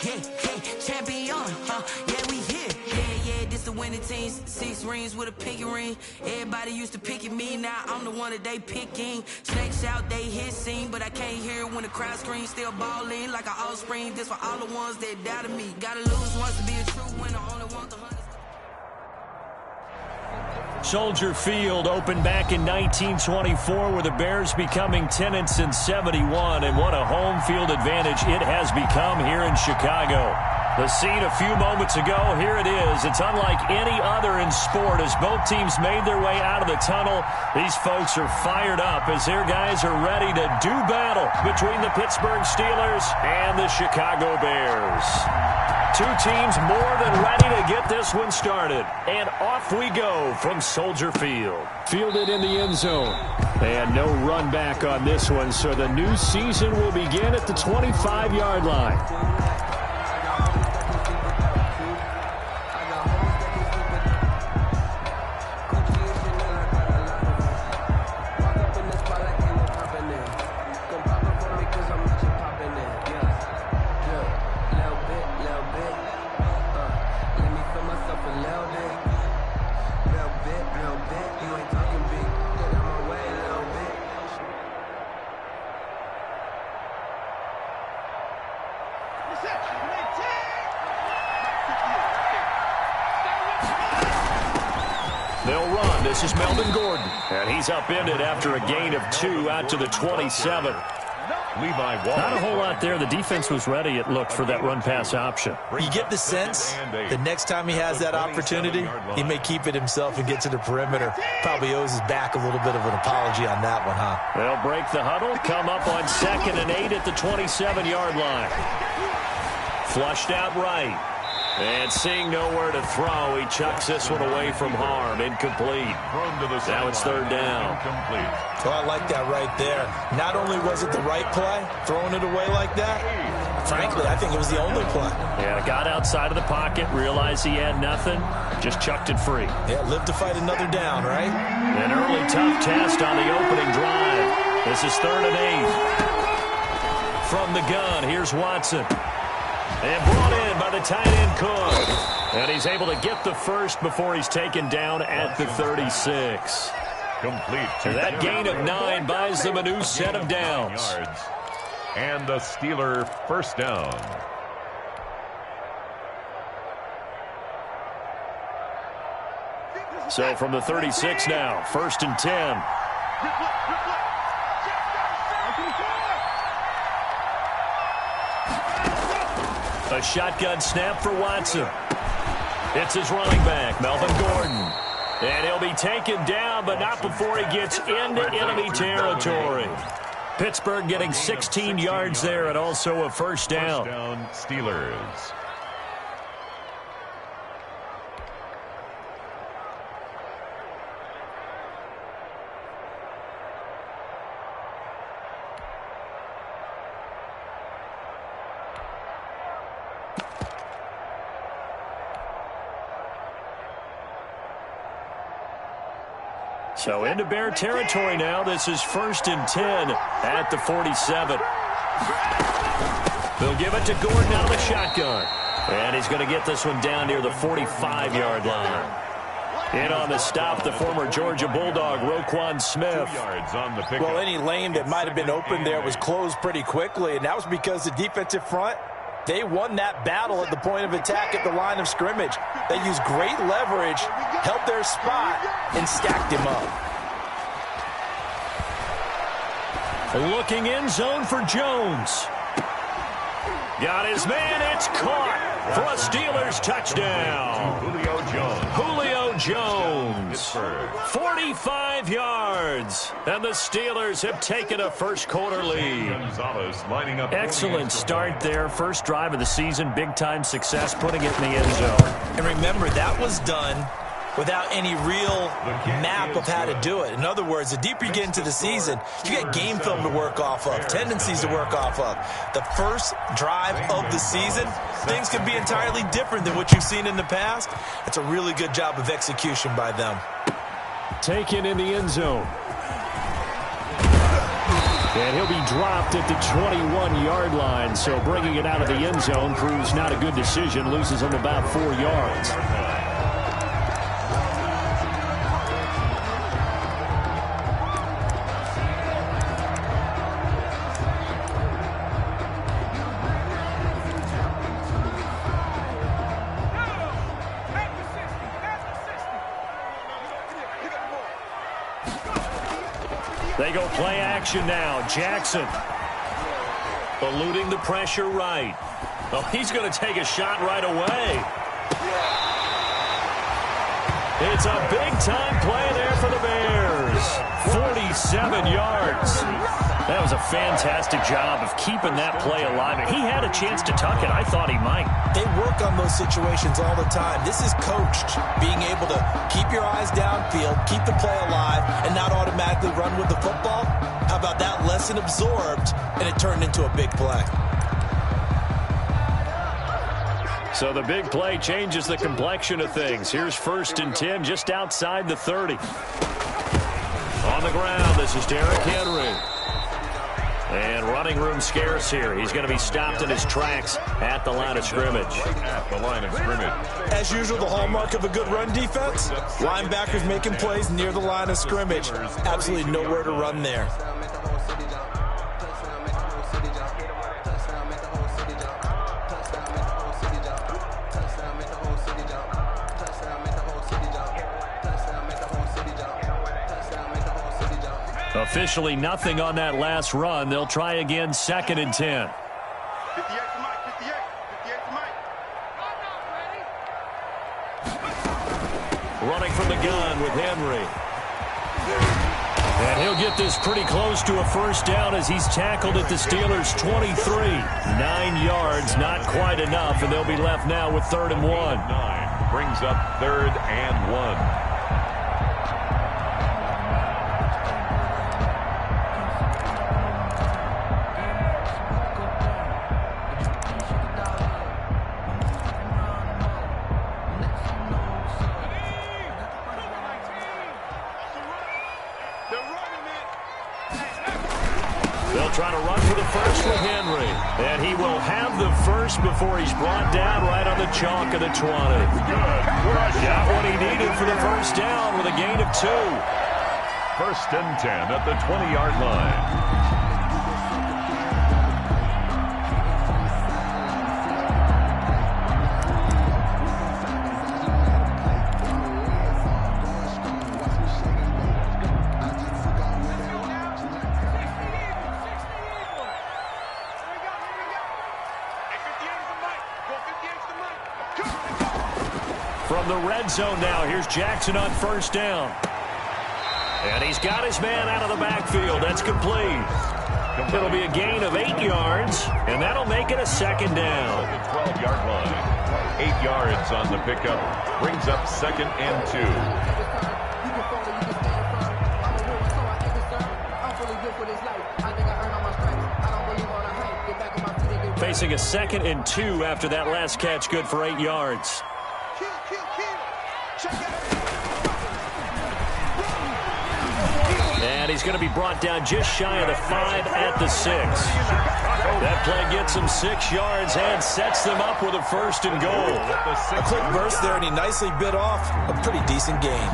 Yeah, champion, yeah, we here. Yeah, this the winning teams. 6 rings with a pinky ring. Everybody used to pick at me, now I'm the one that they picking. Snakes out, they hit scene, but I can't hear it when the crowd screams. Still balling like an offspring. This for all the ones that doubted me. Gotta lose once to be a true winner. Only want the 100. Soldier Field opened back in 1924 with the Bears becoming tenants in 71, and what a home field advantage it has become here in Chicago. The scene a few moments ago, here it is. It's unlike any other in sport as both teams made their way out of the tunnel. These folks are fired up as their guys are ready to do battle between the Pittsburgh Steelers and the Chicago Bears. Two teams more than ready to get this one started. And off we go from Soldier Field. Fielded in the end zone. And no run back on this one, so the new season will begin at the 25-yard line. They'll run. This is Melvin Gordon. And he's upended after a gain of 2 out to the 27. Not a whole lot there. The defense was ready, it looked, for that run-pass option. You get the sense the next time he has that opportunity, he may keep it himself and get to the perimeter. Probably owes his back a little bit of an apology on that one, huh? They'll break the huddle, come up on 2nd and 8 at the 27-yard line. Flushed out right. And seeing nowhere to throw, he chucks this one away from harm. Incomplete. Now it's 3rd down. Well, I like that right there. Not only was it the right play, throwing it away like that, frankly, I think it was the only play. Yeah, got outside of the pocket, realized he had nothing, just chucked it free. Yeah, live to fight another down, right? An early tough test on the opening drive. This is 3rd and 8. From the gun, here's Watson. And brought in by the tight end Cook. And he's able to get the first before he's taken down at the 36. Complete. That gain of 9 buys them a new set of downs. And the Steeler first down. So from the 36 now, 1st and 10. A shotgun snap for Watson. It's his running back, Melvin Gordon. And he'll be taken down, but not before he gets into enemy territory. Pittsburgh getting 16 yards there and also a first down. First down, Steelers. So into Bear territory now. This is 1st and 10 at the 47. They'll give it to Gordon out of the shotgun. And he's going to get this one down near the 45-yard line. In on the stop, the former Georgia Bulldog, Roquan Smith. 2 yards on the pickup. Well, any lane that might have been open there was closed pretty quickly, and that was because the defensive front, they won that battle at the point of attack at the line of scrimmage. They used great leverage, held their spot, and stacked him up. Looking in zone for Jones. Got his man. It's caught for a Steelers touchdown. Julio Jones. 45 yards. And the Steelers have taken a first-quarter lead. Excellent start there. First drive of the season. Big-time success putting it in the end zone. And remember, that was done without any real map of how to do it. In other words, the deeper you get into the season, you get game film to work off of, tendencies to work off of. The first drive of the season, things can be entirely different than what you've seen in the past. It's a really good job of execution by them. Taken in the end zone. And he'll be dropped at the 21-yard line. So bringing it out of the end zone proves not a good decision. Loses him about 4 yards. They go play action now. Jackson eluding the pressure right. Oh, he's going to take a shot right away. It's a big-time play there for the Bears. 47 yards. That was a fantastic job of keeping that play alive. And he had a chance to tuck it. I thought he might. They work on those situations all the time. This is coached, being able to keep your eyes downfield, keep the play alive, and not automatically run with the football. How about that lesson absorbed, and it turned into a big play. So the big play changes the complexion of things. Here's 1st and 10 just outside the 30. On the ground, this is Derrick Henry. And running room scarce here. He's going to be stopped in his tracks at the line of scrimmage. At the line of scrimmage. As usual, the hallmark of a good run defense, linebackers making plays near the line of scrimmage. Absolutely nowhere to run there. Officially nothing on that last run. They'll try again 2nd and 10. 58 to Mike, 58 to Mike. Running from the gun with Henry. And he'll get this pretty close to a first down as he's tackled at the Steelers' 23. 9 yards, not quite enough, and they'll be left now with 3rd and 1. 9 brings up 3rd and 1. Trying to run for the first with Henry. And he will have the first before he's brought down right on the chalk of the 20. Got what he needed for the first down with a gain of 2. 1st and 10 at the 20-yard line. From the red zone now, here's Jackson on 1st down. And he's got his man out of the backfield. That's complete. It'll be a gain of 8 yards, and that'll make it a 2nd down. The 12-yard line. 8 yards on the pickup. Brings up 2nd and 2. Facing a 2nd and 2 after that last catch, good for 8 yards. And he's going to be brought down just shy of the 5 at the 6. That play gets him 6 yards and sets them up with a 1st and goal. A quick burst there, and he nicely bit off a pretty decent gain.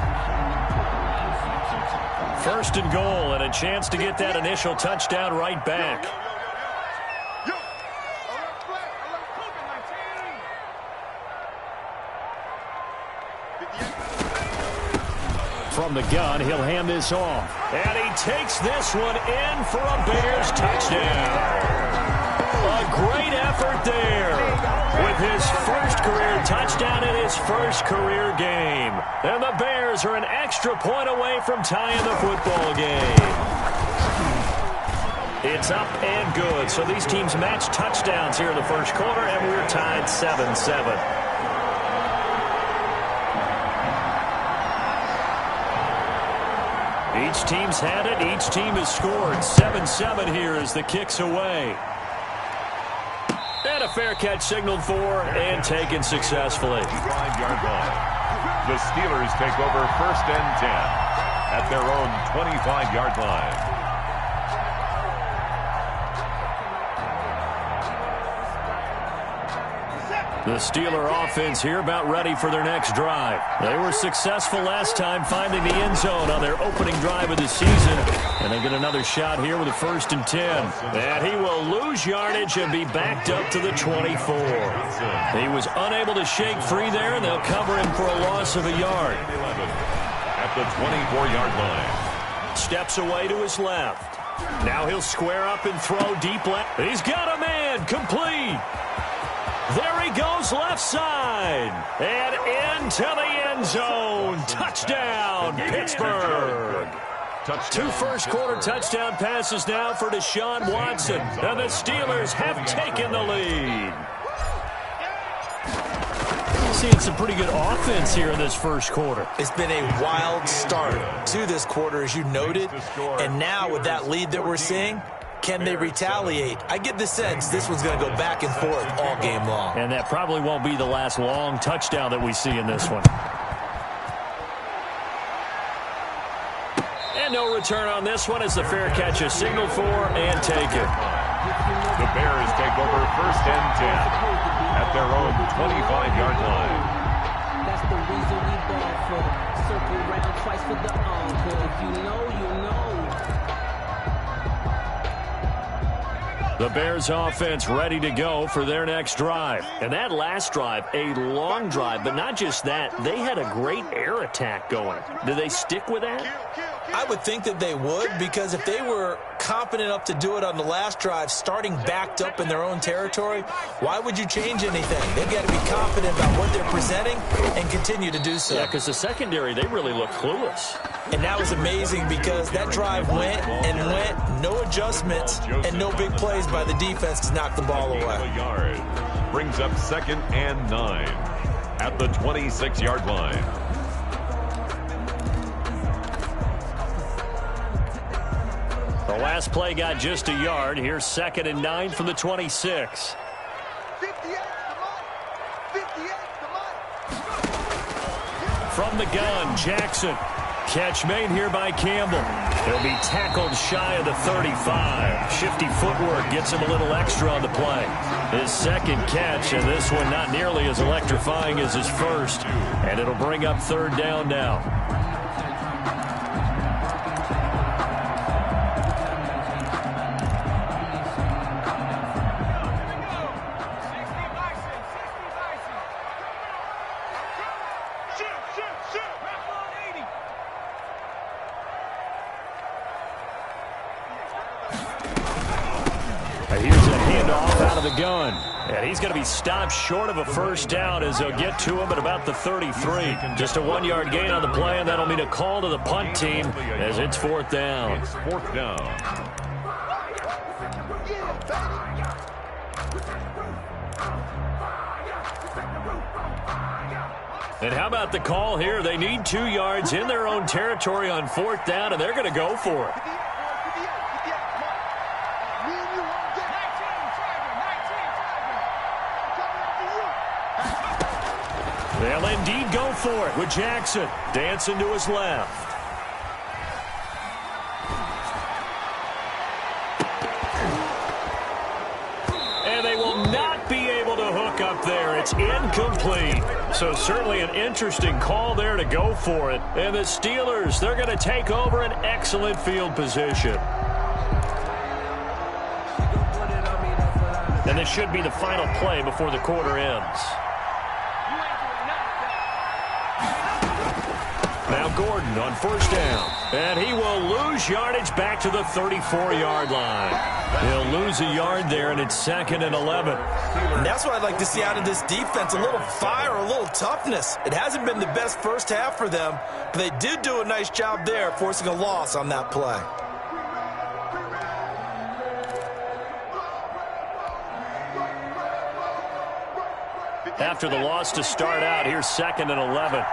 1st and goal, and a chance to get that initial touchdown right back. From the gun, he'll hand this off. And he takes this one in for a Bears touchdown. A great effort there with his first career touchdown in his first career game. And the Bears are an extra point away from tying the football game. It's up and good. So these teams match touchdowns here in the first quarter, and we're tied 7-7. Each team's had it. Each team has scored. 7-7 here as the kick's away. And a fair catch signaled for and taken successfully. 5-yard line. The Steelers take over 1st and 10 at their own 25-yard line. The Steeler offense here about ready for their next drive. They were successful last time finding the end zone on their opening drive of the season. And they get another shot here with a 1st and 10. And he will lose yardage and be backed up to the 24. He was unable to shake free there, and they'll cover him for a loss of a yard. At the 24-yard line. Steps away to his left. Now he'll square up and throw deep left. He's got a man. Complete. There he goes left side. And into the end zone. Touchdown, Pittsburgh. Two first-quarter touchdown passes now for Deshaun Watson. And the Steelers have taken the lead. Seeing some pretty good offense here in this first quarter. It's been a wild start to this quarter, as you noted. And now with that lead that we're seeing, can they retaliate? I get the sense this one's going to go back and forth all game long. And that probably won't be the last long touchdown that we see in this one. And no return on this one as the fair catch is signaled for and taken. The Bears take over 1st and 10 at their own 25-yard line. That's the reason we ball for. Circle round twice for the encore. If you know, you know. The Bears offense ready to go for their next drive. And that last drive, a long drive, but not just that. They had a great air attack going. Do they stick with that? I would think that they would, because if they were confident enough to do it on the last drive, starting backed up in their own territory, why would you change anything? They've got to be confident about what they're presenting and continue to do so. Yeah, because the secondary, they really look clueless. And that was amazing because that drive went and went, no adjustments and no big plays by the defense to knock the ball away. Brings up 2nd and 9 at the 26-yard line. The last play got just a yard. Here's 2nd and 9 from the 26. 58, From the gun, Jackson. Catch made here by Campbell. He'll be tackled shy of the 35. Shifty footwork gets him a little extra on the play. His 2nd catch, and this one not nearly as electrifying as his first. And it'll bring up 3rd down now. Gun. And he's going to be stopped short of a 1st down as they'll get to him at about the 33. Just a 1-yard gain on the play, and that'll mean a call to the punt team as it's 4th down. It's 4th down. And how about the call here? They need 2 yards in their own territory on 4th down, and they're going to go for it. They'll indeed go for it with Jackson dancing to his left. And they will not be able to hook up there. It's incomplete. So certainly an interesting call there to go for it. And the Steelers, they're going to take over an excellent field position. And this should be the final play before the quarter ends. Now Gordon on 1st down. And he will lose yardage back to the 34-yard line. He'll lose a yard there, and it's 2nd and 11. And that's what I'd like to see out of this defense, a little fire, a little toughness. It hasn't been the best first half for them, but they did do a nice job there, forcing a loss on that play. After the loss to start out, here's 2nd and 11.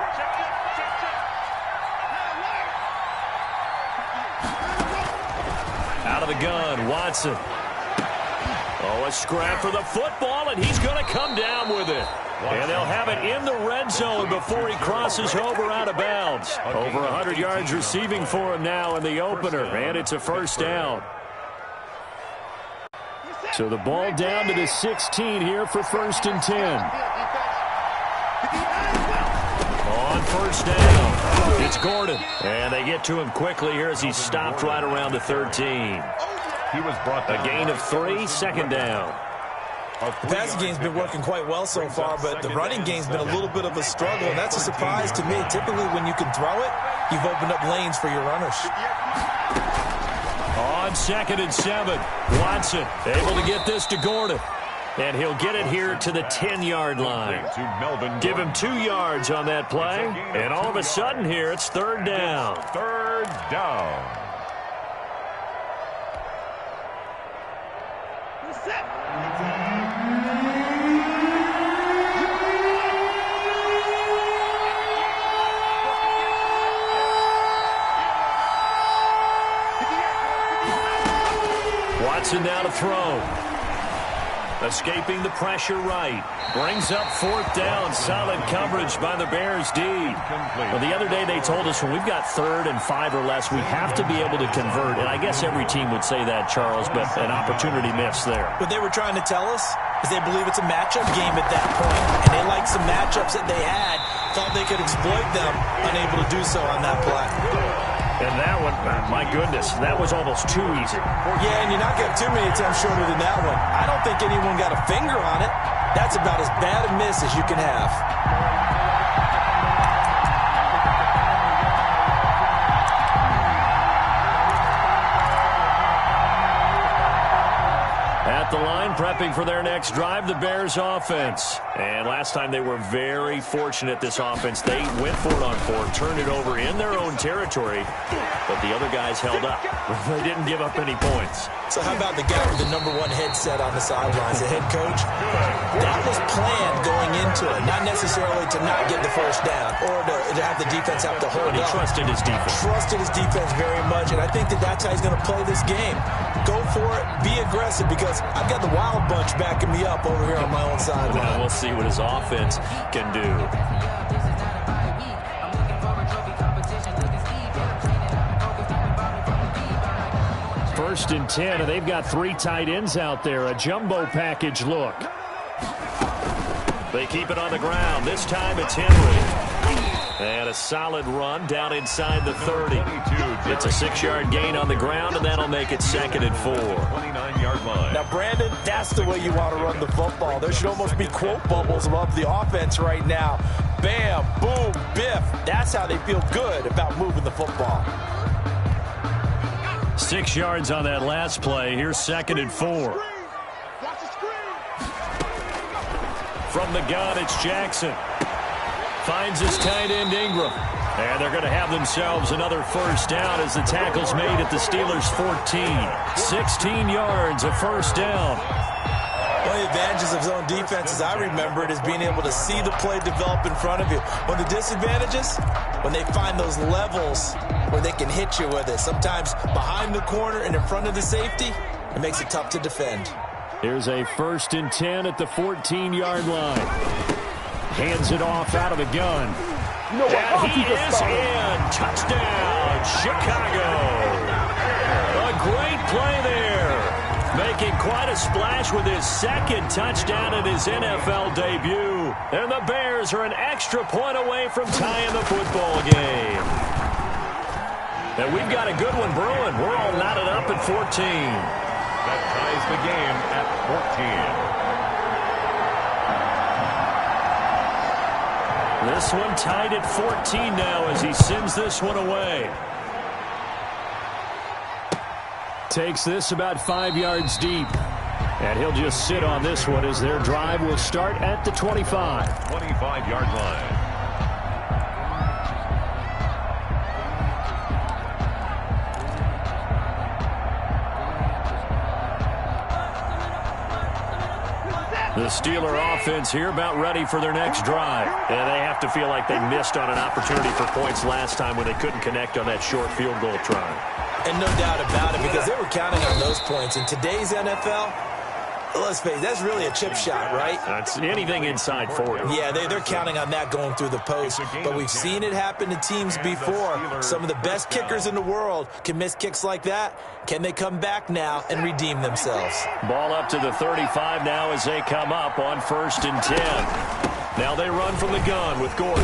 Out of the gun, Watson. Oh, a scrap for the football, and he's going to come down with it. And they'll have it in the red zone before he crosses over out of bounds. Over 100 yards receiving for him now in the opener, and it's a 1st down. So the ball down to the 16 here for 1st and 10. On first down, it's Gordon. And they get to him quickly here as he's stopped right around the 13. He was brought A down. gain of 3, second down. The passing game's been working quite well so far, but the running game's been a little bit of a struggle, and that's a surprise to me. Typically, when you can throw it, you've opened up lanes for your runners. On 2nd and 7, Watson able to get this to Gordon. And he'll get it here to the 10-yard line. Give him 2 yards on that play, and all of a sudden here, it's 3rd down. 3rd down. Watson now to throw. Escaping the pressure right. Brings up 4th down. Solid coverage by the Bears D. Well, the other day they told us when we've got 3rd and 5 or less, we have to be able to convert. And I guess every team would say that, Charles, but an opportunity missed there. What they were trying to tell us is they believe it's a matchup game at that point. And they liked some matchups that they had. Thought they could exploit them. Unable to do so on that play. And that one, my goodness, that was almost too easy. Yeah, and you're not getting too many attempts shorter than that one. I don't think anyone got a finger on it. That's about as bad a miss as you can have. At the line, prepping for their next drive, the Bears offense. And last time they were very fortunate, this offense. They went for it on 4, turned it over in their own territory, but the other guys held up. They didn't give up any points. So how about the guy with the #1 headset on the sidelines, the head coach? That was planned going into it, not necessarily to not get the first down or to have the defense have to hold up. He trusted his defense. Trusted his defense very much, and I think that that's how he's going to play this game. Go for it, be aggressive, because I've got the Wild Bunch backing me up over here on my own sideline. Well, we'll see what his offense can do. First and 10, and they've got 3 tight ends out there. A jumbo package look. They keep it on the ground. This time it's Henry. And a solid run down inside the 30. It's a 6-yard gain on the ground, and that'll make it 2nd and 4. 29-yard line. Now, Brandon, that's the way you want to run the football. There should almost be quote bubbles above the offense right now. Bam, boom, biff. That's how they feel good about moving the football. 6 yards on that last play. Here's 2nd and 4. From the gun, it's Jackson. Finds his tight end Ingram. And they're going to have themselves another first down as the tackle's made at the Steelers' 14. 16 yards, a first down. One of the advantages of zone defense, as I remember it, is being able to see the play develop in front of you. One of the disadvantages, when they find those levels where they can hit you with it. Sometimes behind the corner and in front of the safety, it makes it tough to defend. Here's a 1st and 10 at the 14-yard line. Hands it off out of the gun. And he is in. Touchdown, Chicago. A great play there. Making quite a splash with his 2nd touchdown in his NFL debut. And the Bears are an extra point away from tying the football game. And we've got a good one brewing. We're all knotted up at 14. That ties the game at 14. This one tied at 14 now as he sends this one away. Takes this about 5 yards deep. And he'll just sit on this one as their drive will start at the 25. 25-yard line. The Steeler offense here about ready for their next drive. And they have to feel like they missed on an opportunity for points last time when they couldn't connect on that short field goal try. And no doubt about it, because they were counting on those points. In today's NFL, let's face it, that's really a chip shot, right? That's anything inside 40. Yeah, they're counting on that going through the post. But we've seen it happen to teams before. Some of the best kickers in the world can miss kicks like that. Can they come back now and redeem themselves? Ball up to the 35 now as they come up on 1st and 10. Now they run from the gun with Gordon.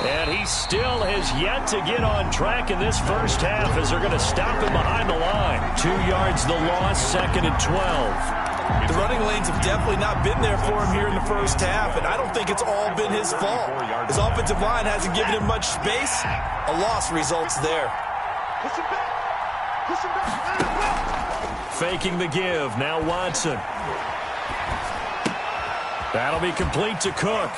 And he still has yet to get on track in this first half as they're going to stop him behind the line. 2 yards the loss, 2nd and 12. The running lanes have definitely not been there for him here in the first half, and I don't think it's all been his fault. His offensive line hasn't given him much space. A loss results there. Push him back. Push him back. Faking the give. Now Watson. That'll be complete to Cook.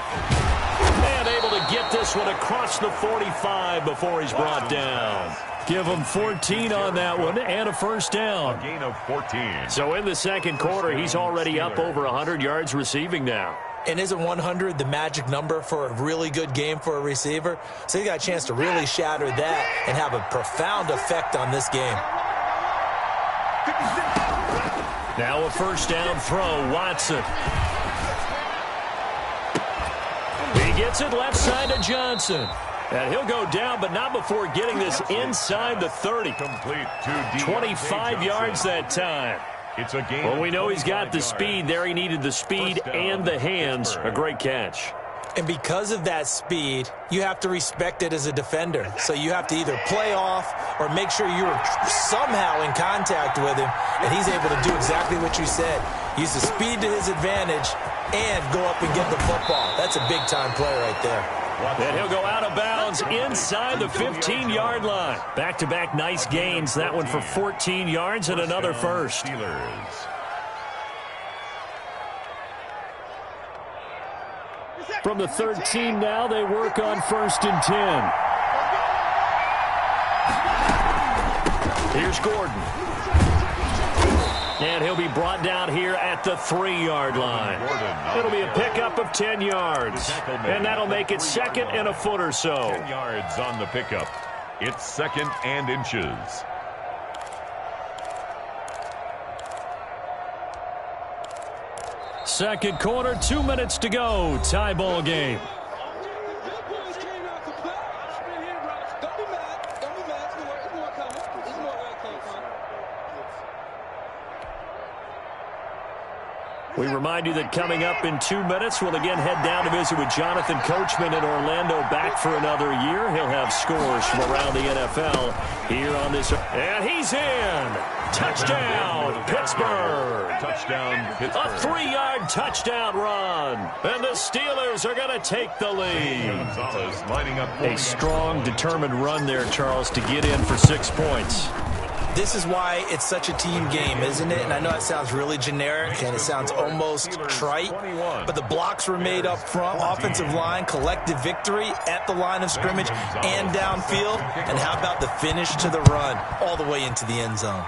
And able to get this one across the 45 before he's brought down. Give him 14 on that one and a first down. A gain of 14. So in the second quarter, he's already up over 100 yards receiving now. And isn't 100 the magic number for a really good game for a receiver? So he got a chance to really shatter that and have a profound effect on this game. Now a first down throw, Watson. He gets it left side to Johnson. And he'll go down, but not before getting this inside the 30. Complete to 25 yards that time. It's a game. Well, we know he's got the speed there. He needed the speed and the hands. A great catch. And because of that speed, you have to respect it as a defender. So you have to either play off or make sure you're somehow in contact with him, and he's able to do exactly what you said. Use the speed to his advantage and go up and get the football. That's a big-time play right there. And he'll go out of bounds inside the 15-yard line. Back-to-back nice gains. That one for 14 yards and another first. From the 13 now, they work on 1st and 10. Here's Gordon. And he'll be brought down here at the 3-yard line. It'll be a pickup of 10 yards. And that'll make it 2nd and a foot or so. 10 yards on the pickup. It's 2nd and inches. Second quarter, 2 minutes to go. Tie ball game. We remind you that coming up in 2 minutes, we'll again head down to visit with Jonathan Coachman in Orlando, back for another year. He'll have scores from around the NFL here on this. And he's in. Touchdown, Pittsburgh. Touchdown, Pittsburgh. A 3-yard touchdown run. And the Steelers are going to take the lead. Gonzalez lining up. A strong, determined run there, Charles, to get in for 6 points. This is why it's such a team game, isn't it? And I know it sounds really generic and it sounds almost trite, but the blocks were made up front, offensive line, collective victory at the line of scrimmage and downfield. And how about the finish to the run all the way into the end zone?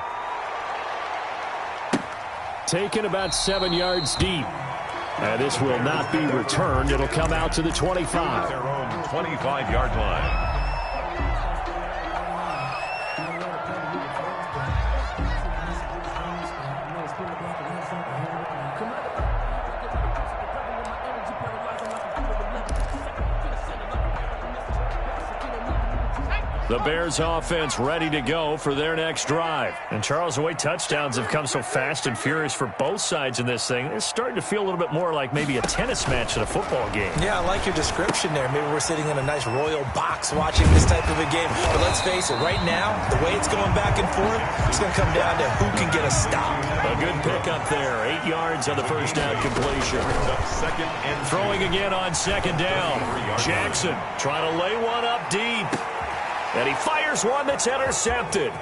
Taken about 7 yards deep. And this will not be returned. It'll come out to the 25. Their own 25-yard line. The Bears offense ready to go for their next drive. And Charles, the way touchdowns have come so fast and furious for both sides in this thing, it's starting to feel a little bit more like maybe a tennis match at a football game. Yeah, I like your description there. Maybe we're sitting in a nice royal box watching this type of a game. But let's face it, right now, the way it's going back and forth, it's going to come down to who can get a stop. A good pickup there. 8 yards on the first down completion. Throwing again on 2nd down. Jackson trying to lay one up deep. And he fires one that's intercepted.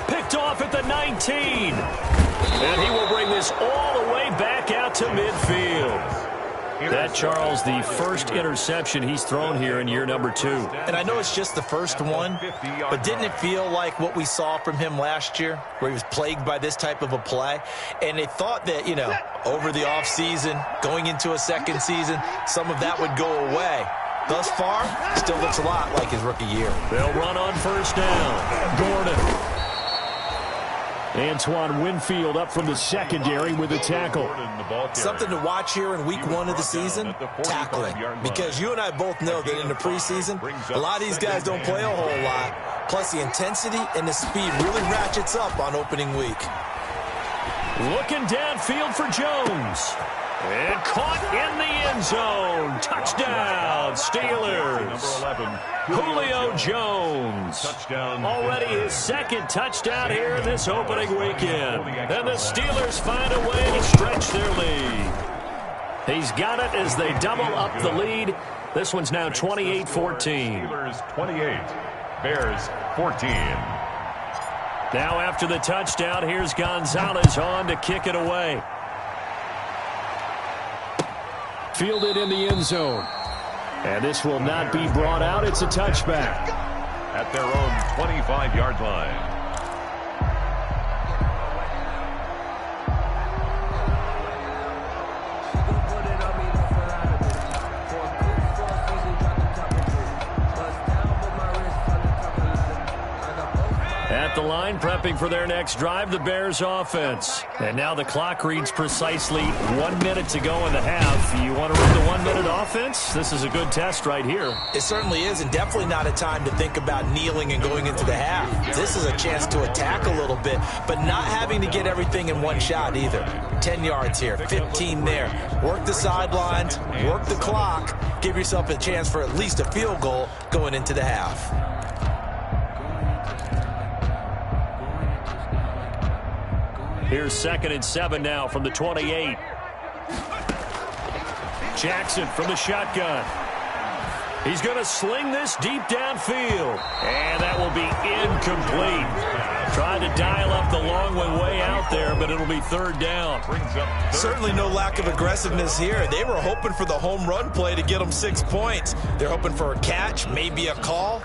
Picked off at the 19. And he will bring this all the way back out to midfield. That, Charles, the first interception he's thrown here in year number 2. And I know it's just the first one, but didn't it feel like what we saw from him last year, where he was plagued by this type of a play? And they thought that, you know, over the offseason, going into a second season, some of that would go away. Thus far, still looks a lot like his rookie year. They'll run on first down. Gordon. Antoine Winfield up from the secondary with a tackle. Something to watch here in week 1 of the season, tackling. Because you and I both know that in the preseason, a lot of these guys don't play a whole lot. Plus, the intensity and the speed really ratchets up on opening week. Looking downfield for Jones. And caught in the end zone. Touchdown, Steelers. Julio Jones. Touchdown. Already his second touchdown here in this opening weekend. And the Steelers find a way to stretch their lead. He's got it as they double up the lead. This one's now 28-14. Steelers 28, Bears 14. Now after the touchdown, here's Gonzalez on to kick it away. Fielded in the end zone. And this will not be brought out. It's a touchback. At their own 25-yard line. At the line, prepping for their next drive, the Bears offense. And now the clock reads precisely 1 minute to go in the half. You want to run the 1 minute offense? This is a good test right here. It certainly is, and definitely not a time to think about kneeling and going into the half. This is a chance to attack a little bit, but not having to get everything in one shot either. 10 yards here, 15 there. Work the sidelines, work the clock, give yourself a chance for at least a field goal going into the half. Here's 2nd and 7 now from the 28. Jackson from the shotgun. He's going to sling this deep downfield. And that will be incomplete. Trying to dial up the long one way out there, but it'll be 3rd down. Certainly no lack of aggressiveness here. They were hoping for the home run play to get them 6 points. They're hoping for a catch, maybe a call,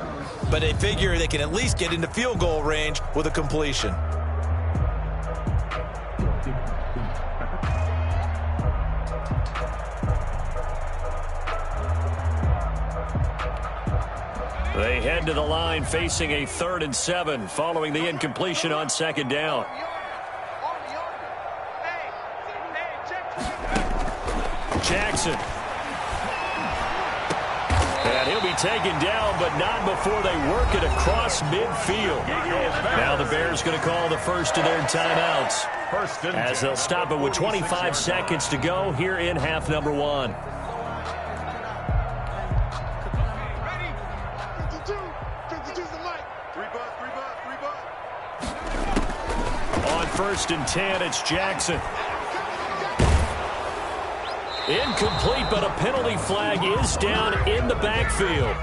but they figure they can at least get into field goal range with a completion. They head to the line facing a 3rd and 7 following the incompletion on 2nd down. Jackson. And he'll be taken down, but not before they work it across midfield. Now the Bears going to call the first of their timeouts as they'll stop it with 25 seconds to go here in half number 1. On 1st and 10, it's Jackson. Incomplete, but a penalty flag is down in the backfield.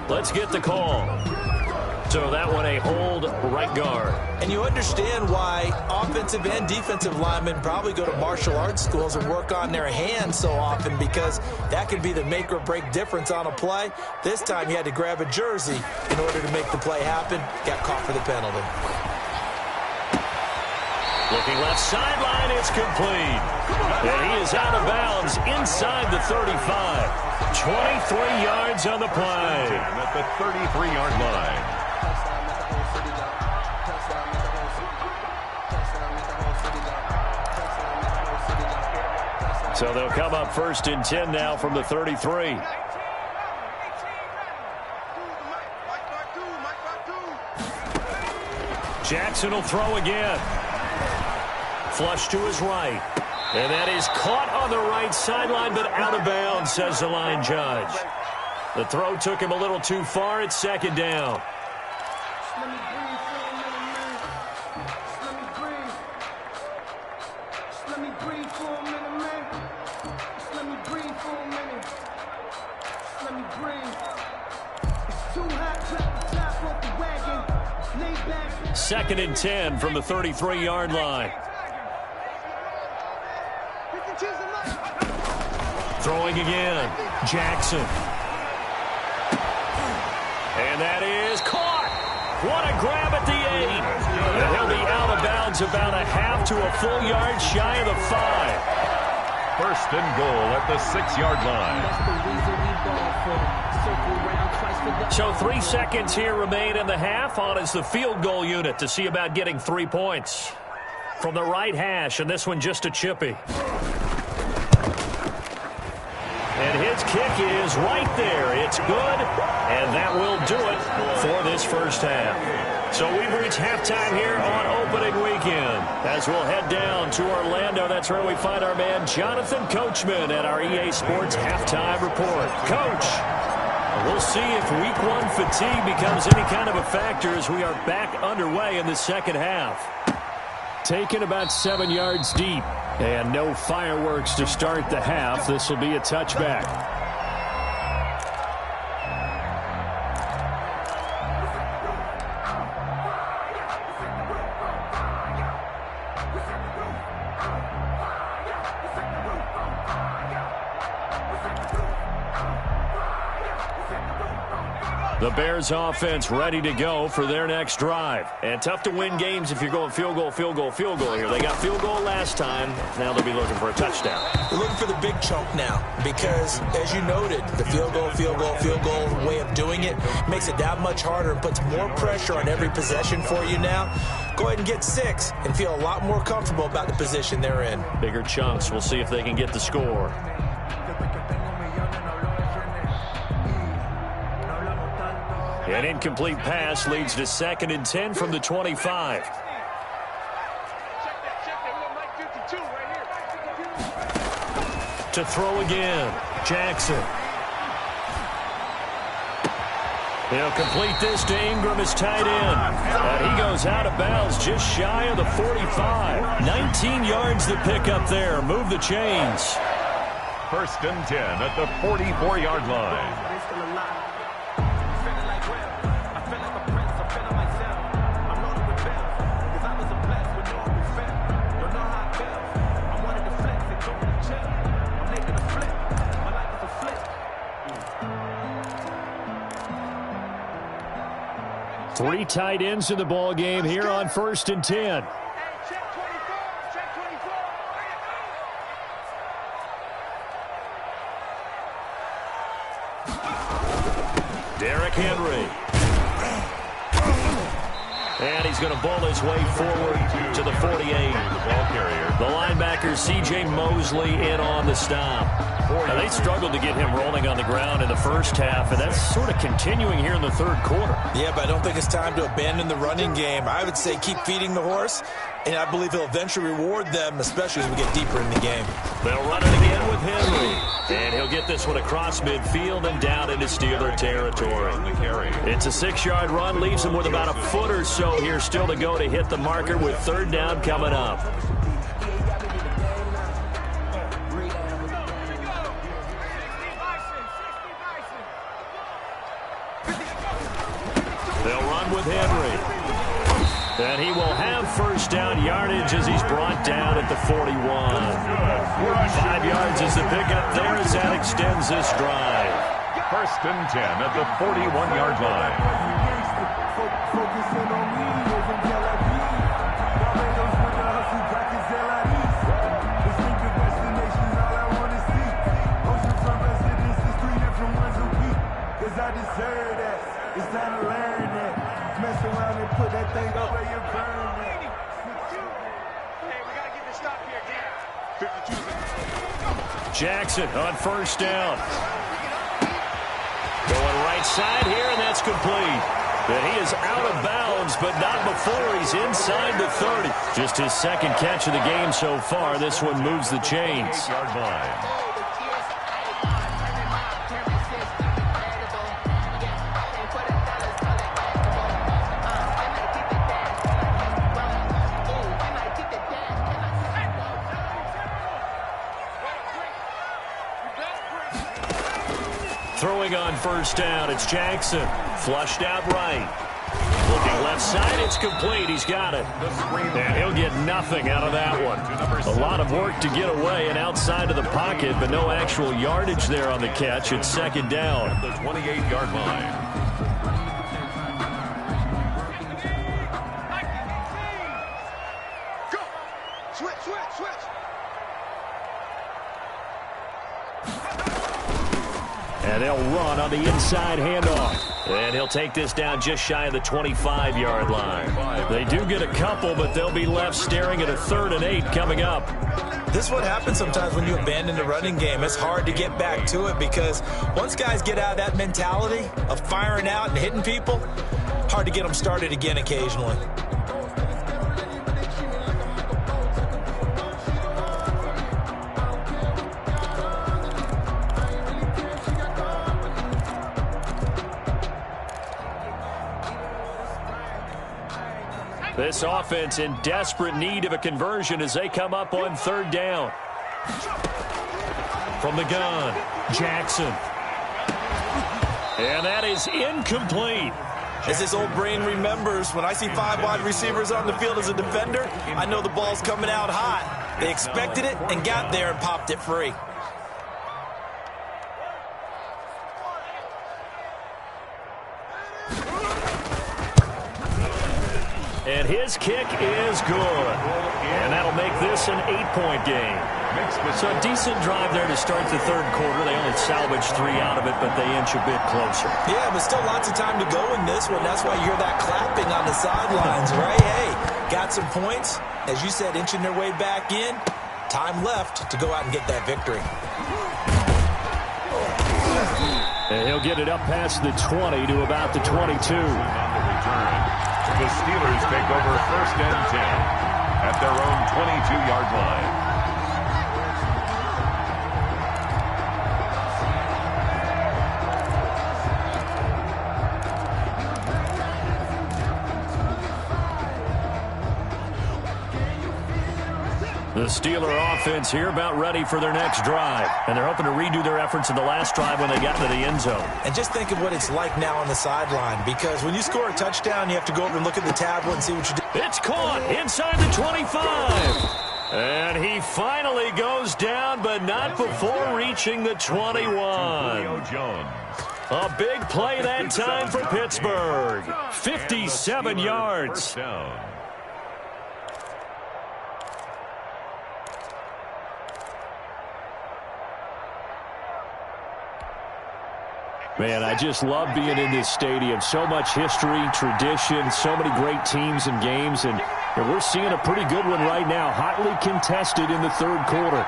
Let's get the call. So that one a hold right guard. And you understand why offensive and defensive linemen probably go to martial arts schools and work on their hands so often, because that could be the make or break difference on a play. This time he had to grab a jersey in order to make the play happen. Got caught for the penalty. Looking left sideline, it's complete. And he is out of bounds inside the 35. 23 yards on the play. At the 33-yard line. So they'll come up 1st and 10 now from the 33. Jackson will throw again. Flush to his right. And that is caught on the right sideline, but out of bounds, says the line judge. The throw took him a little too far. It's 2nd down. Second and 10 from the 33-yard line. Throwing again. Jackson. And that is caught. What a grab at the 8. And he'll be out of bounds about a half to a full yard shy of the 5. 1st and goal at the 6-yard line. So 3 seconds here remain in the half. On is the field goal unit to see about getting 3 points. From the right hash, and this one just a chippy. And his kick is right there. It's good, and that will do it for this first half. So we've reached halftime here on opening weekend. As we'll head down to Orlando, that's where we find our man Jonathan Coachman at our EA Sports Halftime Report. Coach, we'll see if Week 1 fatigue becomes any kind of a factor as we are back underway in the second half. Taken about 7 yards deep, and no fireworks to start the half. This will be a touchback. The Bears offense ready to go for their next drive. And tough to win games if you're going field goal, field goal, field goal here. They got field goal last time. Now they'll be looking for a touchdown. They're looking for the big chunk now because, as you noted, the field goal, field goal, field goal way of doing it makes it that much harder and puts more pressure on every possession for you now. Go ahead and get 6 and feel a lot more comfortable about the position they're in. Bigger chunks. We'll see if they can get the score. An incomplete pass leads to 2nd and 10 from the 25. To throw again, Jackson. He'll complete this to Ingram as tight end. And he goes out of bounds just shy of the 45. 19 yards to pick up there. Move the chains. 1st and 10 at the 44-yard line. Three tight ends in the ball game here on 1st and 10. Derrick Henry. And he's going to ball his way forward to the 48. The linebacker, C.J. Mosley, in on the stop. Now, they struggled to get him rolling on the ground in the first half, and that's sort of continuing here in the third quarter. Yeah, but I don't think it's time to abandon the running game. I would say keep feeding the horse, and I believe he'll eventually reward them, especially as we get deeper in the game. They'll run it again with Henry, and he'll get this one across midfield and down into Steeler territory. It's a 6-yard run, leaves him with about a foot or so here still to go to hit the marker with 3rd down coming up. They'll run with Henry. And he will have 1st down yardage as he's brought down at the 41. 5 yards is the pickup there as that extends this drive. 1st and 10 at the 41-yard line. Jackson on 1st down. Going right side here, and that's complete. And he is out of bounds, but not before he's inside the 30. Just his 2nd catch of the game so far. This one moves the chains. 8-yard line. Throwing on 1st down, it's Jackson. Flushed out right. Looking left side, it's complete. He's got it. And he'll get nothing out of that one. A lot of work to get away and outside of the pocket, but no actual yardage there on the catch. It's 2nd down. At the 28-yard line. And they'll run on the inside handoff. And he'll take this down just shy of the 25-yard line. They do get a couple, but they'll be left staring at a 3rd and 8 coming up. This is what happens sometimes when you abandon the running game. It's hard to get back to it because once guys get out of that mentality of firing out and hitting people, hard hard to get them started again occasionally. This offense in desperate need of a conversion as they come up on third down. From the gun, Jackson. And that is incomplete. As his old brain remembers, when I see 5 wide receivers on the field as a defender, I know the ball's coming out hot. They expected it and got there and popped it free. And his kick is good. And that'll make this an 8-point game. So a decent drive there to start the third quarter. They only salvaged 3 out of it, but they inch a bit closer. Yeah, but still lots of time to go in this one. That's why you hear that clapping on the sidelines, right? Hey, got some points. As you said, inching their way back in. Time left to go out and get that victory. And he'll get it up past the 20 to about the 22. The Steelers take over 1st and 10 at their own 22-yard line. The Steeler offense here about ready for their next drive. And they're hoping to redo their efforts in the last drive when they got into the end zone. And just think of what it's like now on the sideline, because when you score a touchdown, you have to go over and look at the tablet and see what you do. It's caught inside the 25. And he finally goes down, but not before reaching the 21. A big play that time for Pittsburgh. 57 yards. Man, I just love being in this stadium. So much history, tradition, so many great teams and games, and we're seeing a pretty good one right now, hotly contested in the third quarter.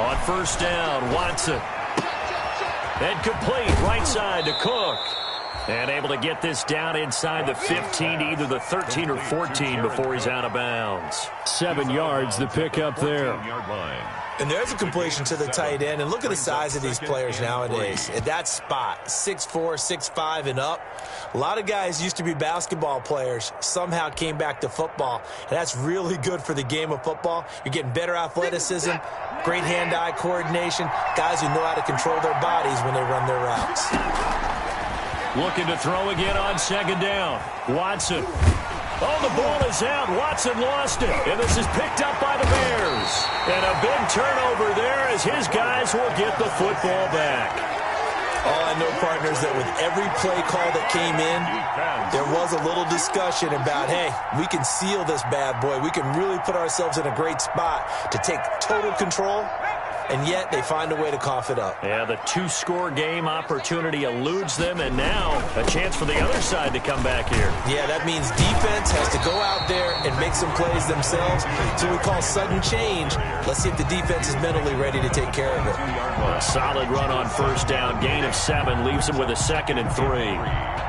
On first down, Watson. And complete, right side to Cook. And able to get this down inside the 15 to either the 13 or 14 before he's out of bounds. 7 yards, the pickup there. And there's a completion to the tight end. And look at the size of these players nowadays. At that spot, 6'4", 6'5", and up. A lot of guys used to be basketball players, somehow came back to football. And that's really good for the game of football. You're getting better athleticism, great hand-eye coordination, guys who know how to control their bodies when they run their routes. Looking to throw again on second down. Watson. Oh, the ball is out. Watson lost it. And this is picked up by the Bears. And a big turnover there as his guys will get the football back. Oh, I know, partners, that with every play call that came in, there was a little discussion about, hey, we can seal this bad boy. We can really put ourselves in a great spot to take total control. And yet they find a way to cough it up. Yeah, the 2-score game opportunity eludes them, and now a chance for the other side to come back here. Yeah, that means defense has to go out there and make some plays themselves. So we call sudden change. Let's see if the defense is mentally ready to take care of it. A solid run on first down. Gain of 7 leaves them with a 2nd and 3.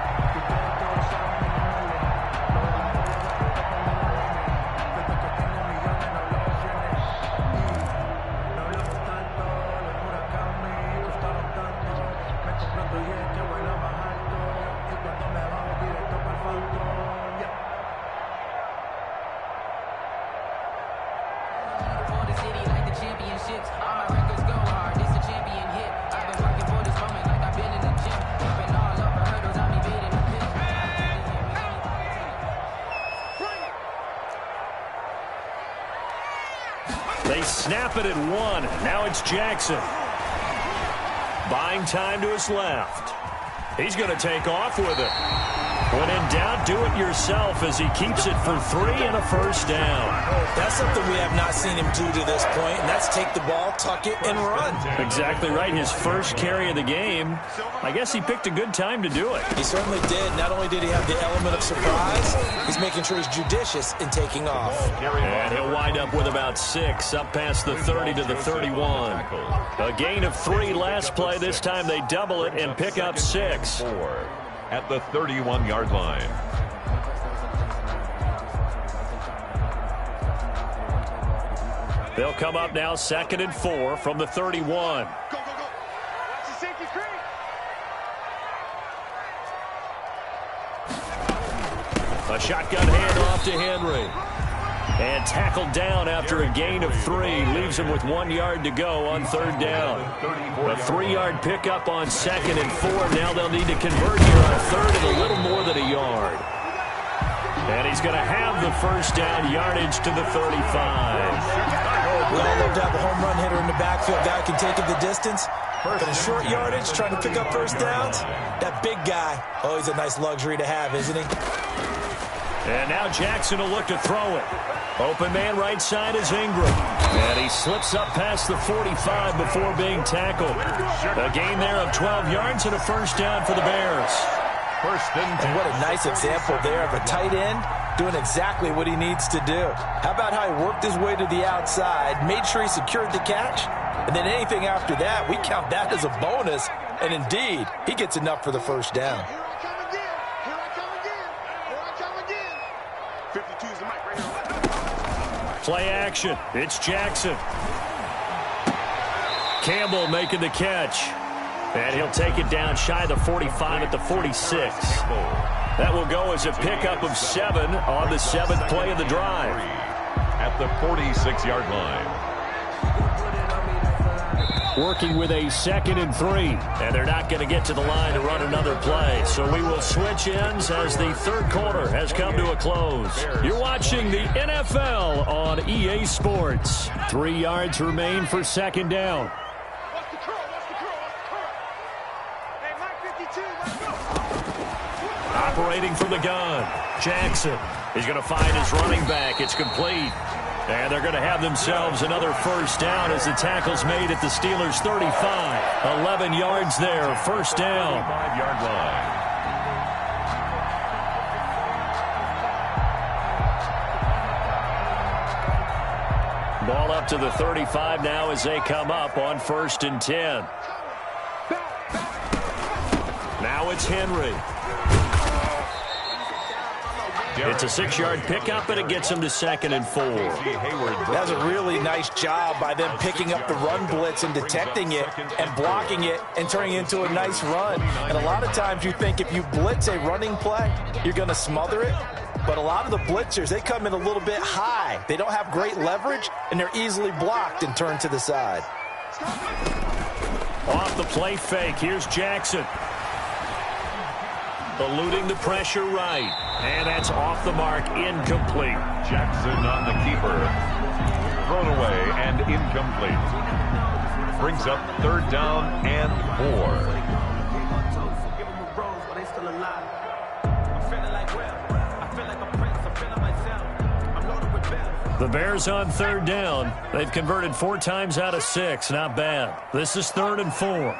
They snap it at 1. Now it's Jackson. Buying time to his left. He's going to take off with it. When in doubt, do it yourself as he keeps it for 3 and a first down. That's something we have not seen him do to this point, and that's take the ball, tuck it, and run. Exactly right. His first carry of the game. I guess he picked a good time to do it. He certainly did. Not only did he have the element of surprise, he's making sure he's judicious in taking off. And he'll wind up with about 6, up past the 30 to the 31. A gain of 3 last play. This time they double it and pick up 6. At the 31-yard line. They'll come up now 2nd and 4 from the 31. Go, go, go. Watch the safety screen. A shotgun handoff to Henry. And tackled down after a gain of 3. Leaves him with 1 yard to go on 3rd down. A 3-yard pickup on 2nd and 4. Now they'll need to convert here on 3rd and a little more than a yard. And he's going to have the first down, yardage to the 35. We all love to have a home run hitter in the backfield. Guy can take it the distance. But in short yardage, trying to pick up first downs, that big guy, always a nice luxury to have, isn't he? And now Jackson will look to throw it. Open man right side is Ingram. And he slips up past the 45 before being tackled. A gain there of 12 yards and a first down for the Bears. And what a nice example there of a tight end doing exactly what he needs to do. How about how he worked his way to the outside, made sure he secured the catch, and then anything after that, we count that as a bonus. And indeed, he gets enough for the first down. Here I come again. Here I come again. Here I come again. 52's the mic right here. Play action. It's Jackson. Campbell making the catch. And he'll take it down shy of the 45 at the 46. That will go as a pickup of 7 on the 7th play of the drive. At the 46-yard line. Working with a 2nd and 3. And they're not going to get to the line to run another play. So we will switch ends as the 3rd quarter has come to a close. You're watching the NFL on EA Sports. 3 yards remain for 2nd down. What's the curl? What's the curl? What's the curl? Hey, Mike 52, let's go. Operating from the gun, Jackson. He's going to find his running back. It's complete. And they're going to have themselves another first down as the tackle's made at the Steelers' 35. 11 yards there, first down. 5-yard line. Ball up to the 35 now as they come up on 1st and 10. Now it's Henry. It's a 6-yard pickup, and it gets him to 2nd and 4. That was a really nice job by them picking up the run blitz and detecting it and blocking it and turning it into a nice run. And a lot of times you think if you blitz a running play, you're going to smother it. But a lot of the blitzers, they come in a little bit high. They don't have great leverage, and they're easily blocked and turned to the side. Off the play fake, here's Jackson. Eluding the pressure right. And that's off the mark, incomplete. Jackson on the keeper. Thrown away and incomplete. Brings up 3rd down and 4. The Bears on 3rd down. They've converted 4 times out of 6. Not bad. This is 3rd and 4.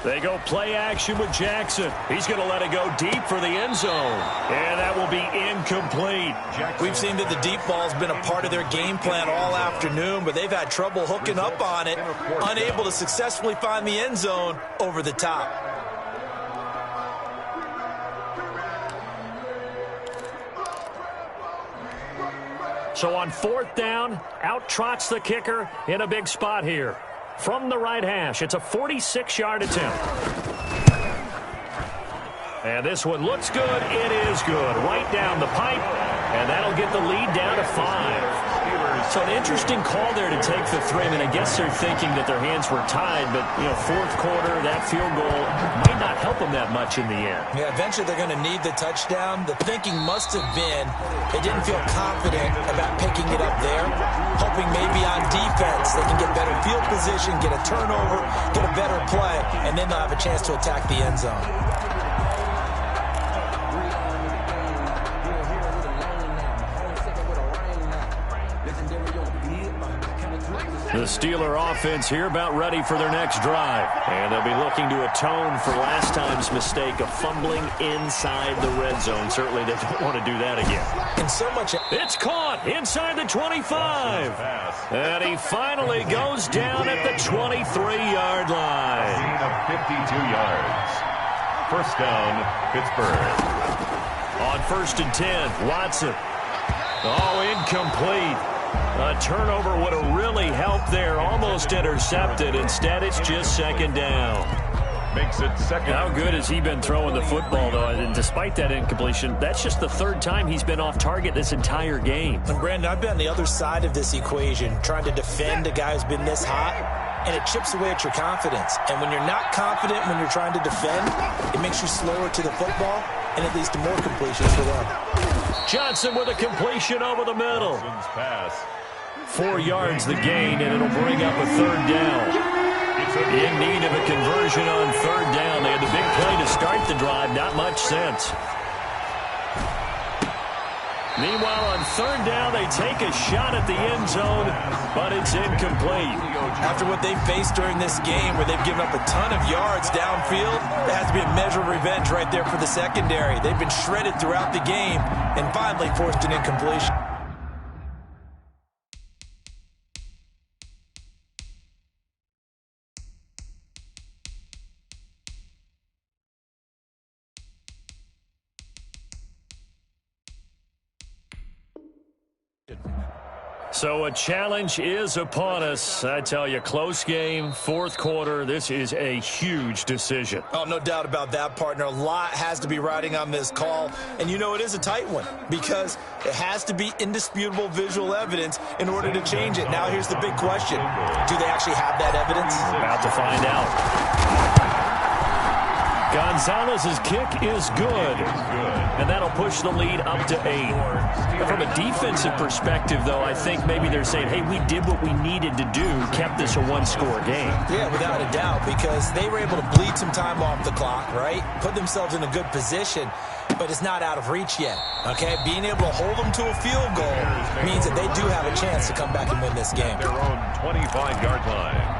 They go play action with Jackson. He's going to let it go deep for the end zone. And that will be incomplete. We've seen that the deep ball's been a part of their game plan all afternoon, but they've had trouble hooking up on it, unable to successfully find the end zone over the top. So on 4th down, out trots the kicker in a big spot here. From the right hash, it's a 46-yard attempt. And this one looks good. It is good. Right down the pipe. And that'll get the lead down to 5. So an interesting call there to take the 3. I mean, I guess they're thinking that their hands were tied, but, fourth quarter, that field goal might not help them that much in the end. Yeah, eventually they're going to need the touchdown. The thinking must have been they didn't feel confident about picking it up there, hoping maybe on defense they can get better field position, get a turnover, get a better play, and then they'll have a chance to attack the end zone. The Steeler offense here about ready for their next drive. And they'll be looking to atone for last time's mistake of fumbling inside the red zone. Certainly they don't want to do that again. And so much... It's caught inside the 25. And he finally goes down at the 23-yard line. Gain of 52 yards. First down, Pittsburgh. On 1st and 10, Watson. Oh, incomplete. A turnover would have really helped there. Almost intercepted. Instead, it's just 2nd down. Makes it 2nd. How good has he been throwing the football, though? And despite that incompletion, that's just the 3rd time he's been off target this entire game. And, Brandon, I've been on the other side of this equation, trying to defend a guy who's been this hot, and it chips away at your confidence. And when you're not confident when you're trying to defend, it makes you slower to the football, and it leads to more completions for them. Johnson with a completion over the middle. Pass. 4 yards the gain, and it'll bring up a 3rd down. In need of a conversion on 3rd down. They had the big play to start the drive. Not much sense. Meanwhile, on 3rd down, they take a shot at the end zone, but it's incomplete. After what they faced during this game, where they've given up a ton of yards downfield, there has to be a measure of revenge right there for the secondary. They've been shredded throughout the game and finally forced an incompletion. So a challenge is upon us. I tell you, close game, 4th quarter. This is a huge decision. Oh, no doubt about that, partner. A lot has to be riding on this call. And you know it is a tight one because it has to be indisputable visual evidence in order to change it. Now here's the big question. Do they actually have that evidence? About to find out. Gonzalez's kick is good. And that'll push the lead up to 8. From a defensive perspective, though, I think maybe they're saying, hey, we did what we needed to do, kept this a 1-score game. Yeah, without a doubt, because they were able to bleed some time off the clock, right? Put themselves in a good position, but it's not out of reach yet, okay? Being able to hold them to a field goal means that they do have a chance to come back and win this game. Their own 25-yard line.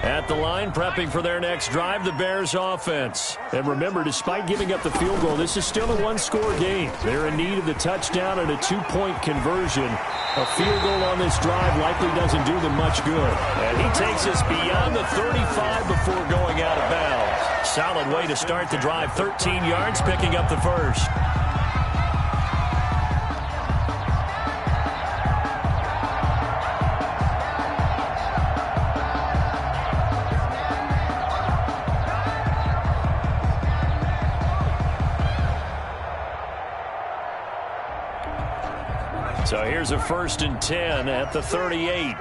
At the line, prepping for their next drive, the Bears offense. And remember, despite giving up the field goal, this is still a 1-score game. They're in need of the touchdown and a 2-point conversion. A field goal on this drive likely doesn't do them much good. And he takes us beyond the 35 before going out of bounds. Solid way to start the drive. 13 yards, picking up the first. So here's a 1st and 10 at the 38.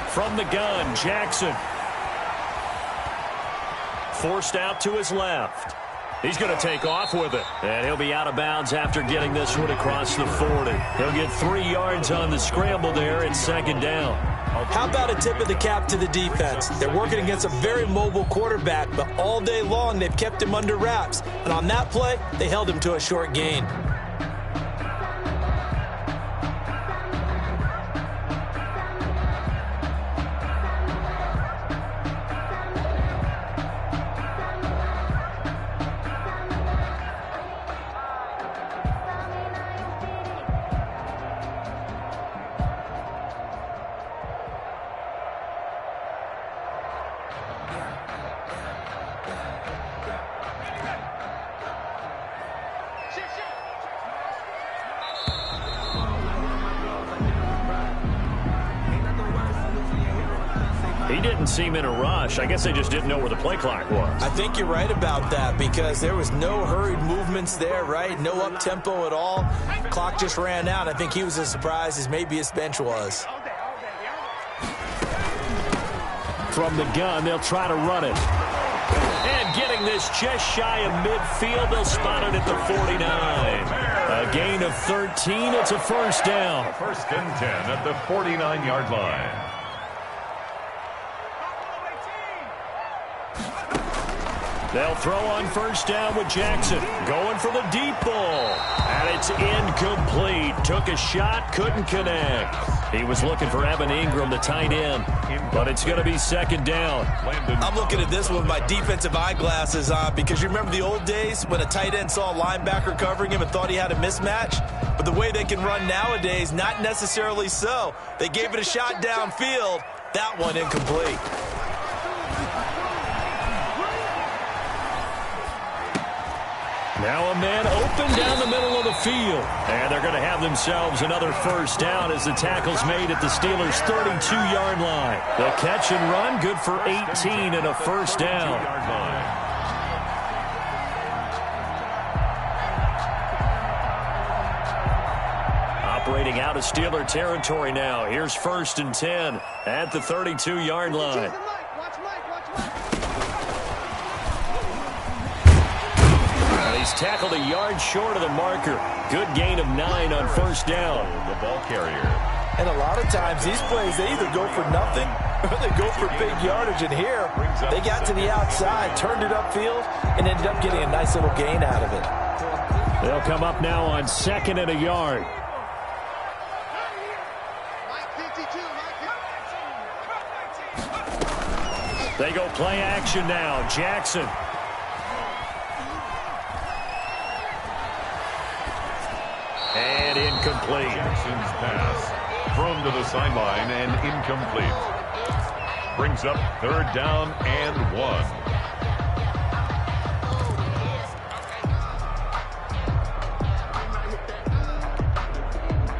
From the gun, Jackson. Forced out to his left. He's going to take off with it. And he'll be out of bounds after getting this one across the 40. He'll get 3 yards on the scramble there at 2nd down. How about a tip of the cap to the defense? They're working against a very mobile quarterback, but all day long they've kept him under wraps. And on that play, they held him to a short gain. He didn't seem in a rush. I guess they just didn't know where the play clock was. I think you're right about that because there was no hurried movements there, right? No up-tempo at all. Clock just ran out. I think he was as surprised as maybe his bench was. From the gun, they'll try to run it. And getting this just shy of midfield, they'll spot it at the 49. A gain of 13. It's a first down. First and 10 at the 49-yard line. They'll throw on first down with Jackson. Going for the deep ball. And it's incomplete. Took a shot, couldn't connect. He was looking for Evan Ingram, the tight end. But it's going to be second down. I'm looking at this one with my defensive eyeglasses on because you remember the old days when a tight end saw a linebacker covering him and thought he had a mismatch? But the way they can run nowadays, not necessarily so. They gave it a shot downfield. That one incomplete. Now a man open down the middle of the field. And they're going to have themselves another first down as the tackle's made at the Steelers' 32-yard line. The catch and run, good for 18 and a first down. Operating out of Steeler territory now. Here's first and 10 at the 32-yard line. He's tackled a yard short of the marker. Good gain of 9 on first down. The ball carrier. And a lot of times these plays, they either go for nothing or they go for big yardage. And here, they got to the outside, turned it upfield, and ended up getting a nice little gain out of it. They'll come up now on second and a yard. They go play action now. Jackson. And incomplete. Jackson's pass thrown to the sideline and incomplete. Brings up third down and 1.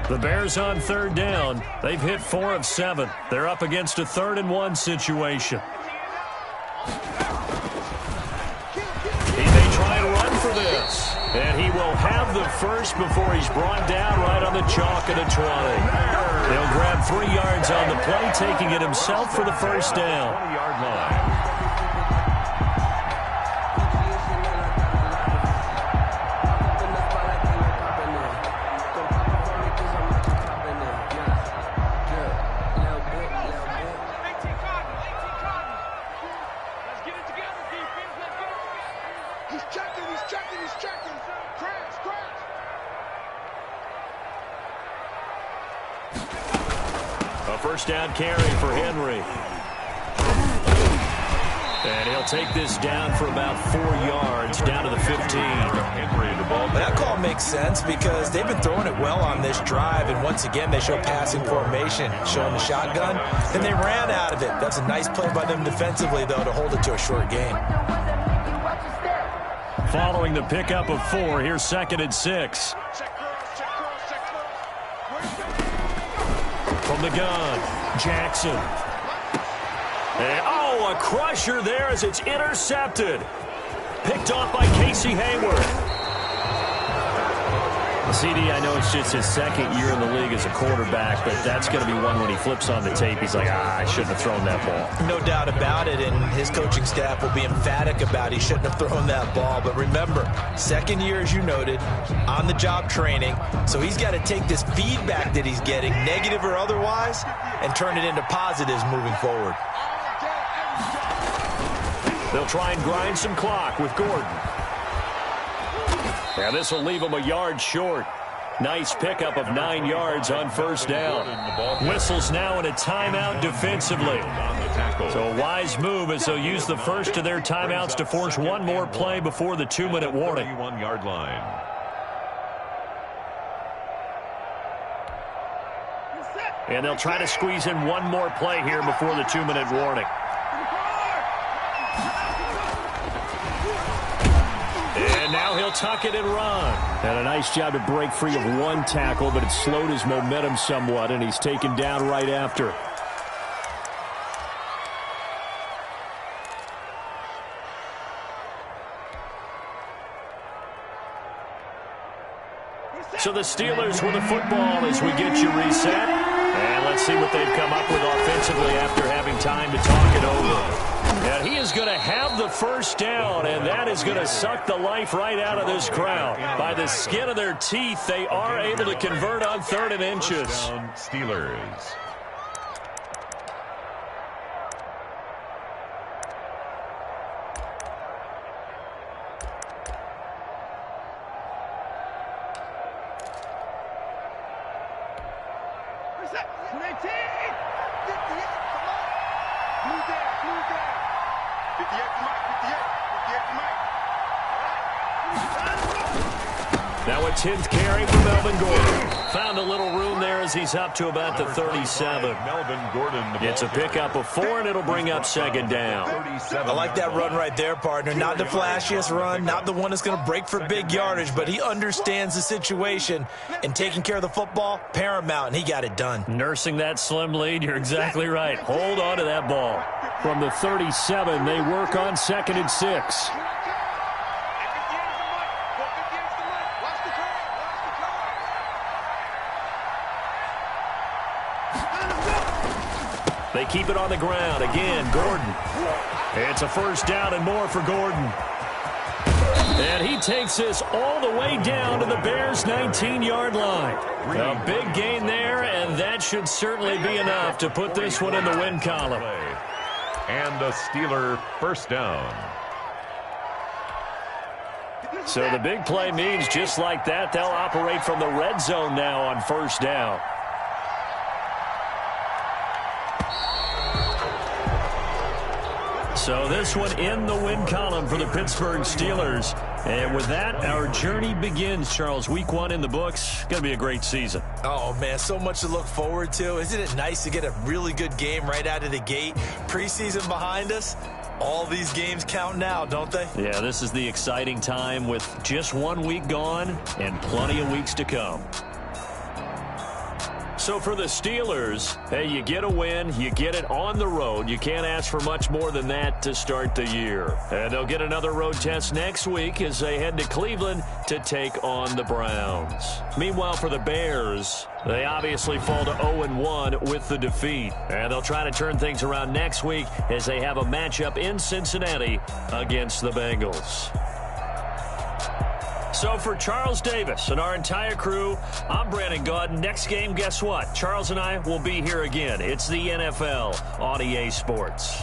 The Bears on third down. They've hit 4 of 7. They're up against a 3rd and 1 situation. He may try and run for this. And he will have the first before he's brought down right on the chalk at a 20. He'll grab 3 yards on the play, taking it himself for the first down. 20-yard line. First down carry for Henry. And he'll take this down for about 4 yards, down to the 15. Henry, the ball. That call makes sense because they've been throwing it well on this drive, and once again they show passing formation, showing the shotgun, and they ran out of it. That's a nice play by them defensively, though, to hold it to a short gain. Following the pickup of 4, here's second and 6. From the gun, Jackson. And, oh, a crusher there as it's intercepted. Picked off by Casey Hayward. CD, I know it's just his second year in the league as a quarterback, but that's going to be one when he flips on the tape. He's like, I shouldn't have thrown that ball. No doubt about it, and his coaching staff will be emphatic about he shouldn't have thrown that ball. But remember, second year, as you noted, on-the-job training, so he's got to take this feedback that he's getting, negative or otherwise, and turn it into positives moving forward. They'll try and grind some clock with Gordon. Yeah, this will leave him a yard short. Nice pickup of 9 yards on first down. Whistles now in a timeout defensively. So a wise move as they'll use the first of their timeouts to force one more play before the 2-minute warning. 31-yard line. And they'll try to squeeze in one more play here before the 2-minute warning. And now he'll tuck it and run. And a nice job to break free of one tackle, but it slowed his momentum somewhat, and he's taken down right after. So the Steelers with the football as we get you reset. And let's see what they've come up with offensively after having time to talk it over. And he is going to have the first down, and that is going to suck the life right out of this crowd. By the skin of their teeth, they are able to convert on 3rd and inches. Steelers. Now a 10th carry for Melvin Gordon. Found a little room there as he's up to about the 37. Melvin Gordon. It's a pickup of 4, and it'll bring up 2nd down. I like that run right there, partner. Not the flashiest run, not the one that's going to break for big yardage, but he understands the situation, and taking care of the football, paramount, and he got it done. Nursing that slim lead, you're exactly right. Hold on to that ball. From the 37, they work on 2nd and 6. They keep it on the ground. Again, Gordon. It's a first down and more for Gordon. And he takes this all the way down to the Bears' 19-yard line. A big gain there, and that should certainly be enough to put this one in the win column. And a Steeler first down. So the big play means just like that, they'll operate from the red zone now on first down. So this one in the win column for the Pittsburgh Steelers. And with that, our journey begins, Charles. Week 1 in the books. Going to be a great season. Oh, man, so much to look forward to. Isn't it nice to get a really good game right out of the gate? Preseason behind us. All these games count now, don't they? Yeah, this is the exciting time with just 1 week gone and plenty of weeks to come. So for the Steelers, hey, you get a win, you get it on the road. You can't ask for much more than that to start the year. And they'll get another road test next week as they head to Cleveland to take on the Browns. Meanwhile, for the Bears, they obviously fall to 0-1 with the defeat. And they'll try to turn things around next week as they have a matchup in Cincinnati against the Bengals. So for Charles Davis and our entire crew, I'm Brandon Gaudin. Next game, guess what? Charles and I will be here again. It's the NFL on EA Sports.